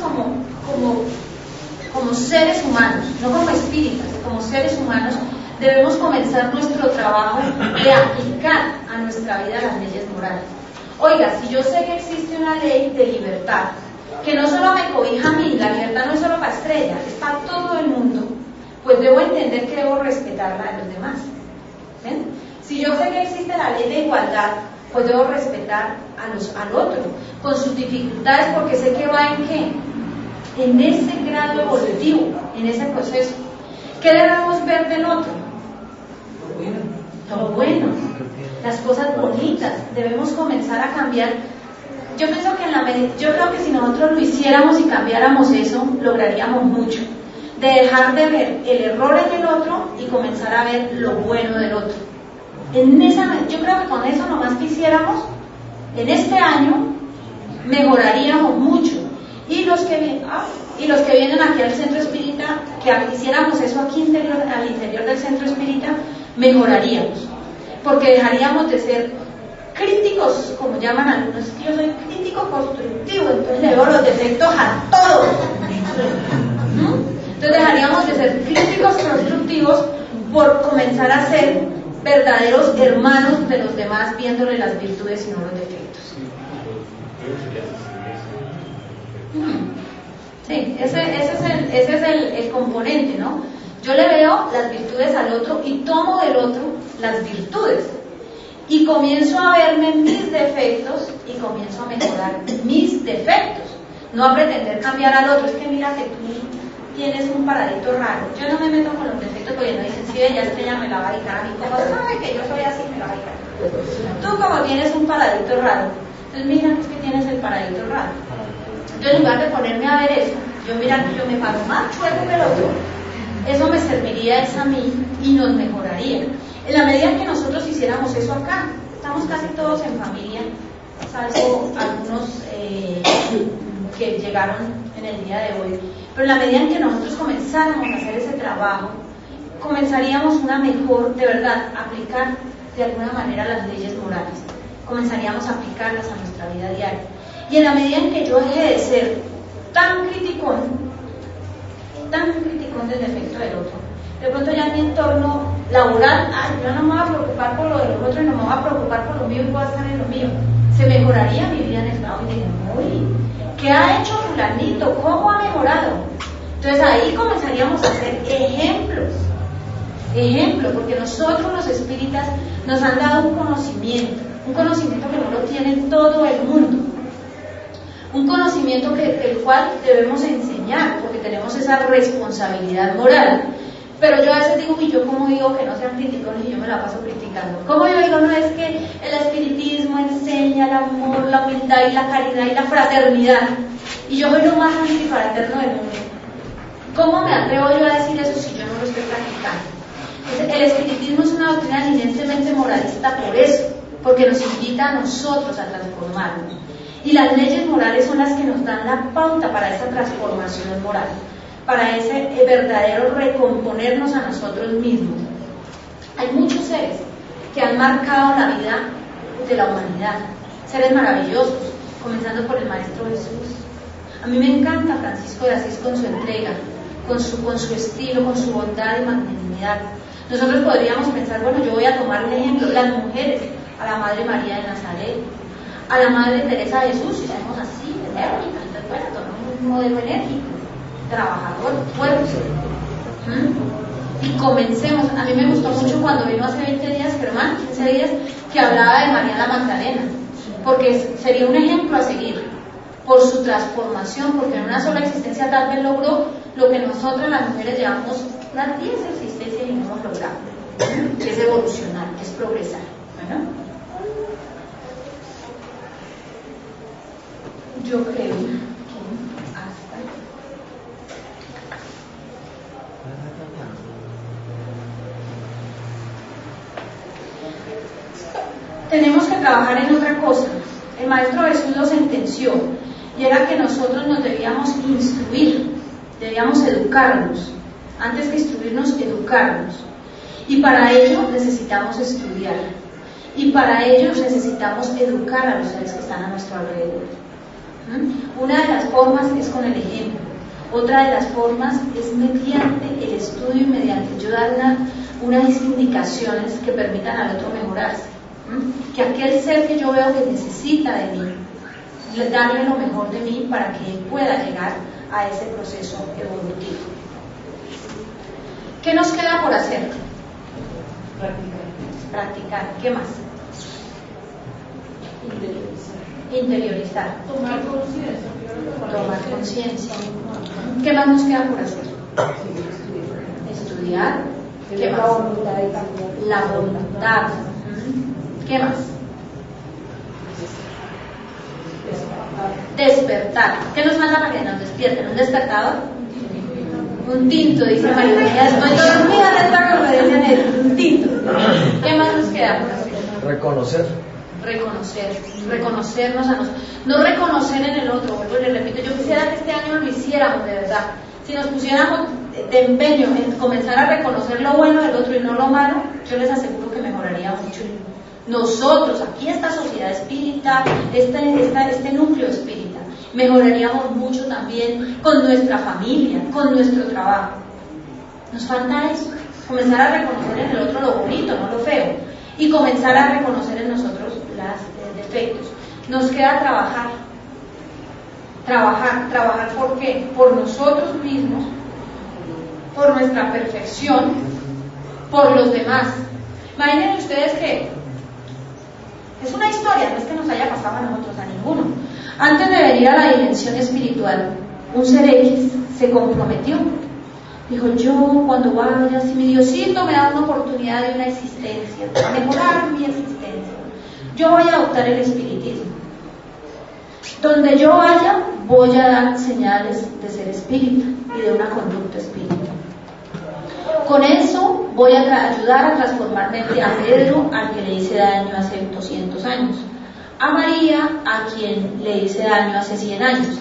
como seres humanos, no como espíritus, como seres humanos, debemos comenzar nuestro trabajo de aplicar a nuestra vida las leyes morales. Oiga, si yo sé que existe una ley de libertad, que no solo me cobija a mí, la libertad no es solo para Estrella, es para todo el mundo, pues debo entender que debo respetar la de los demás. ¿Ven? Si yo sé que existe la ley de igualdad, pues debo respetar al otro, con sus dificultades, porque sé que va en qué, en ese grado evolutivo, en ese proceso. ¿Qué debemos ver del otro? Lo bueno, las cosas bonitas. Debemos comenzar a cambiar. Yo pienso que yo creo que si nosotros lo hiciéramos y cambiáramos eso, lograríamos mucho. De dejar de ver el error en el otro y comenzar a ver lo bueno del otro. Yo creo que con eso nomás que hiciéramos, en este año mejoraríamos mucho. Y los que vienen aquí al centro espírita, que hiciéramos eso aquí al interior del centro espírita, mejoraríamos. Porque dejaríamos de ser críticos, como llaman algunos. Yo soy crítico constructivo, entonces le veo los defectos a todos. Entonces dejaríamos de ser críticos constructivos por comenzar a ser verdaderos hermanos de los demás, viéndole las virtudes y no los defectos. Sí, ese es el componente, ¿no? Yo le veo las virtudes al otro y tomo del otro las virtudes y comienzo a verme mis defectos y comienzo a mejorar mis defectos, no a pretender cambiar al otro. Es que mira que tú tienes un paradito raro. Yo no me meto con los defectos porque no dicen, si ella Estrella me la va a dedicar a mí, como sabe que yo soy así, me la va a dedicar. Tú como tienes un paradito raro, entonces mira, es que tienes el paradito raro. Yo en lugar de ponerme a ver eso, yo me paro más chueco que el otro, eso me serviría a mí y nos mejoraría. En la medida en que nosotros hiciéramos eso acá, estamos casi todos en familia, salvo algunos que llegaron en el día de hoy, pero en la medida en que nosotros comenzáramos a hacer ese trabajo, comenzaríamos de verdad, aplicar de alguna manera las leyes morales, comenzaríamos a aplicarlas a nuestra vida diaria. Y en la medida en que yo deje de ser tan criticón del defecto del otro, de pronto ya en mi entorno laboral, yo no me voy a preocupar por lo de los otros y no me voy a preocupar por lo mío y voy a estar en lo mío, se mejoraría mi vida en el trabajo. Y dije, uy, ¿qué ha hecho fulanito? ¿Cómo ha mejorado? Entonces ahí comenzaríamos a hacer ejemplos, porque nosotros los espíritas nos han dado un conocimiento que no lo tiene todo el mundo. Un conocimiento del cual debemos enseñar, porque tenemos esa responsabilidad moral. Pero yo a veces digo, y yo como digo que no sean criticones y yo me la paso criticando. ¿Cómo yo digo? No, es que el espiritismo enseña el amor, la humildad y la caridad y la fraternidad. Y yo soy lo más antifraterno del mundo. ¿Cómo me atrevo yo a decir eso si yo no lo estoy practicando? Entonces, el espiritismo es una doctrina eminentemente moralista por eso, porque nos invita a nosotros a transformarnos. Y las leyes morales son las que nos dan la pauta para esa transformación moral, para ese verdadero recomponernos a nosotros mismos. Hay muchos seres que han marcado la vida de la humanidad, seres maravillosos, comenzando por el Maestro Jesús. A mí me encanta Francisco de Asís con su entrega, con su estilo, con su bondad y magnanimidad. Nosotros podríamos pensar, bueno, yo voy a tomar un ejemplo, las mujeres, a la Madre María de Nazaret, a la Madre Teresa de Jesús, si somos así, enérgicas, entonces bueno, tomamos un modelo enérgico, trabajador, fuerte. Y comencemos. A mí me gustó mucho cuando vino hace 20 días, Germán, 15 días, que hablaba de María la Magdalena, porque sería un ejemplo a seguir. por su transformación, porque en una sola existencia tal vez logró lo que nosotras las mujeres llevamos unas 10 existencias y no hemos logrado, que es evolucionar, que es progresar. Bueno, yo creo que hasta tenemos que trabajar en otra cosa. El Maestro Jesús lo sentenció, y era que nosotros nos debíamos instruir, debíamos educarnos, antes que instruirnos, educarnos. Y para ello necesitamos estudiar, y para ello necesitamos educar a los seres que están a nuestro alrededor. Una de las formas es con el ejemplo, otra de las formas es mediante el estudio y mediante yo dar unas indicaciones que permitan al otro mejorarse. Que aquel ser que yo veo que necesita de mí, darle lo mejor de mí para que él pueda llegar a ese proceso evolutivo. ¿Qué nos queda por hacer? Practicar. ¿Qué más? Interiorizar. Tomar conciencia. Tomar conciencia. ¿Qué más nos queda por hacer? Estudiar. ¿Qué más? La voluntad. ¿Qué más? Despertar. ¿Qué nos falta para que nos despierten? ¿Un despertador? Un tinto, dice María. Ya estoy dormida de esta conferencia de un tinto. ¿Qué más nos queda por hacer? Reconocernos a nosotros. No reconocer en el otro, vuelvo y le repito, yo quisiera que este año lo hiciéramos de verdad. Si nos pusiéramos de empeño en comenzar a reconocer lo bueno del otro y no lo malo, yo les aseguro que mejoraría mucho. Nosotros, aquí esta sociedad espírita, este núcleo espírita, mejoraríamos mucho también con nuestra familia, con nuestro trabajo. Nos falta eso, comenzar a reconocer en el otro lo bonito, no lo feo, y comenzar a reconocer en nosotros los defectos. Nos queda trabajar ¿por qué? Por nosotros mismos, por nuestra perfección, por los demás. Imaginen ustedes que es una historia, no es que nos haya pasado a nosotros, a ninguno. Antes de venir a la dimensión espiritual, un ser X se comprometió. Dijo, yo cuando vaya, si mi Diosito me da una oportunidad de una existencia, para mejorar mi existencia, yo voy a adoptar el espiritismo. Donde yo vaya, voy a dar señales de ser espírita y de una conducta espírita. Con eso voy a ayudar a transformar mente a Pedro, al que le hice daño hace 200 años, a María, a quien le hice daño hace 100 años,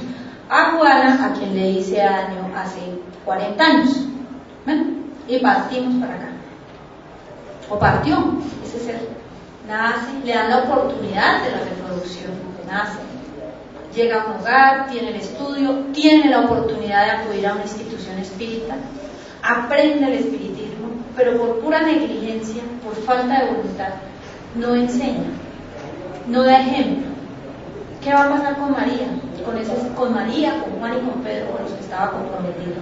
a Juana, a quien le hice daño hace 40 años. ¿Ven? Y partimos para acá. O partió ese ser. Nace, le dan la oportunidad de la reproducción, nace. Llega a un hogar, tiene el estudio, tiene la oportunidad de acudir a una institución espírita, aprende el espiritismo, pero por pura negligencia, por falta de voluntad, no enseña, no da ejemplo. ¿Qué va a pasar con María? Con María, con Juan y con Pedro, con los que estaba comprometido.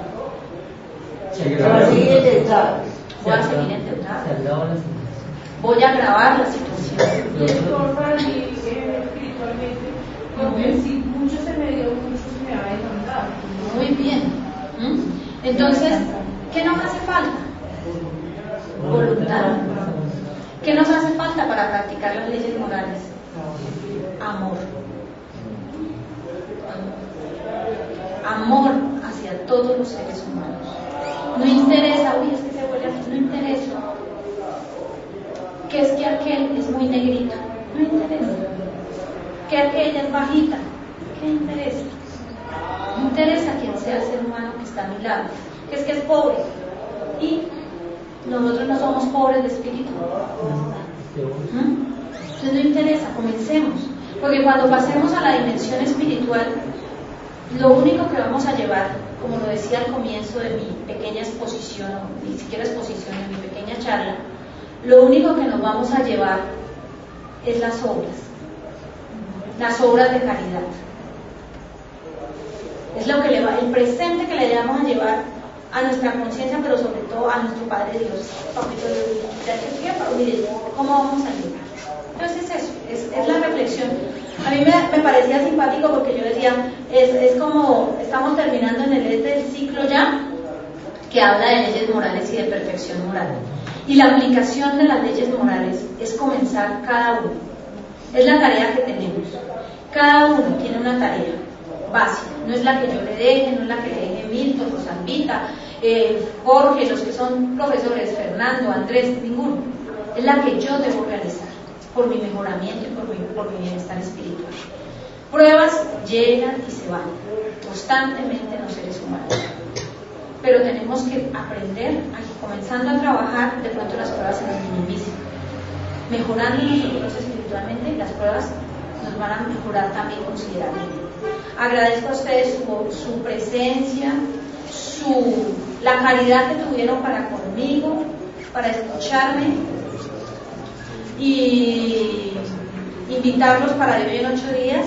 Voy a seguir endeutada. Voy a agravar la situación. Y es forma espiritualmente, porque si mucho se me dio, mucho se me va a demandar. Muy bien. Entonces, ¿qué nos hace falta? Voluntad. ¿Qué nos hace falta para practicar las leyes morales? Amor. Amor hacia todos los seres humanos. No interesa, uy, es que se vuelve así, no interesa. Que es que aquel es muy negrito, no interesa. Que aquella es bajita, ¿qué interesa? No interesa quién sea el ser humano que está a mi lado. Que es pobre. Y nosotros no somos pobres de espíritu. Entonces no interesa, comencemos. Porque cuando pasemos a la dimensión espiritual, lo único que vamos a llevar, como lo decía al comienzo de mi pequeña exposición, o ni siquiera exposición, de mi pequeña charla, lo único que nos vamos a llevar es las obras de caridad. Es lo que el presente que le vamos a llevar a nuestra conciencia, pero sobre todo a nuestro Padre Dios. Papito Dios, ya que tiempo, mire, ¿cómo vamos a llegar? Entonces es la reflexión. A mí me parecía simpático porque yo decía, es como estamos terminando en el ciclo ya, que habla de leyes morales y de perfección moral. Y la aplicación de las leyes morales es comenzar cada uno. Es la tarea que tenemos. Cada uno tiene una tarea básica. No es la que yo le deje, no es la que le deje Milton, Rosalvita, Jorge, los que son profesores, Fernando, Andrés, ninguno. Es la que yo debo realizar por mi mejoramiento y por mi bienestar espiritual. Pruebas llegan y se van constantemente en los seres humanos. Pero tenemos que aprender, comenzando a trabajar, de pronto las pruebas se nos minimizan. Mejorando nosotros espiritualmente, las pruebas nos van a mejorar también considerablemente. Agradezco a ustedes su presencia, la caridad que tuvieron para conmigo, para escucharme, y invitarlos para de hoy en 8 días.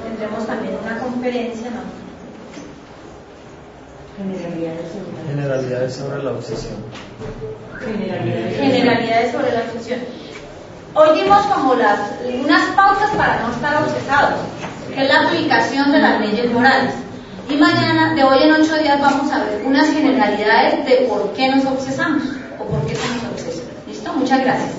Tendremos también una conferencia, ¿no? Generalidades sobre la obsesión. Generalidades sobre la obsesión. Hoy dimos como unas pautas para no estar obsesados, que es la aplicación de las leyes morales. Y mañana, de hoy en 8 días, vamos a ver unas generalidades de por qué nos obsesamos o por qué somos obsesos. ¿Listo? Muchas gracias.